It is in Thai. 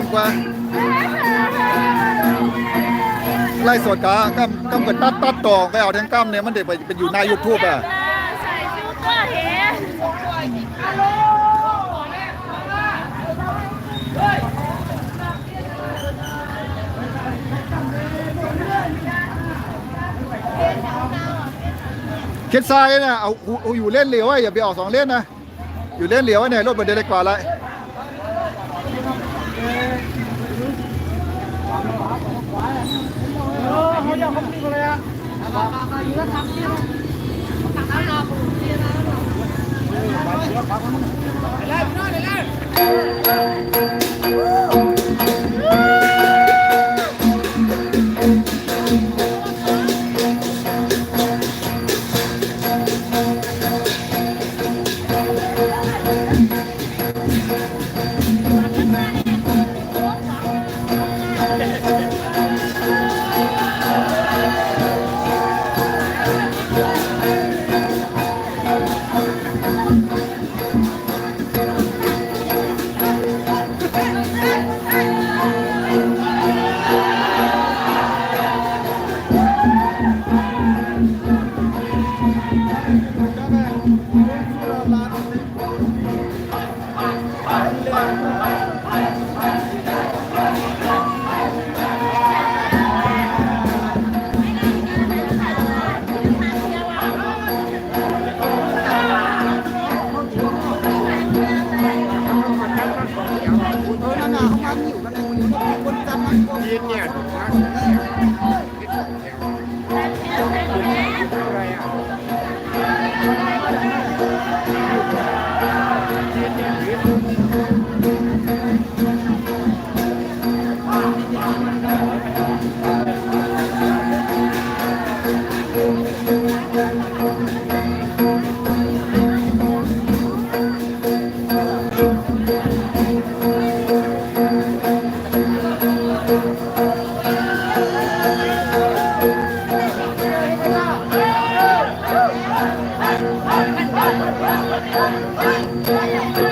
กว่าไล่สดก็เปิดตัดต่อไปเอาทั้งกั้มเนี่ยมันเด็กไปอยู่ในยูทูบอ่ะใส่ฟิลเตอร์เห็นเข็ดซ้ายนะเอาอยู่เล่นเหลียวไว้อย่าไปออกสองเล่นนะอยู่เล่นเหลียวไว้เนี่ยรถมันเดินได้กว่าละThank you.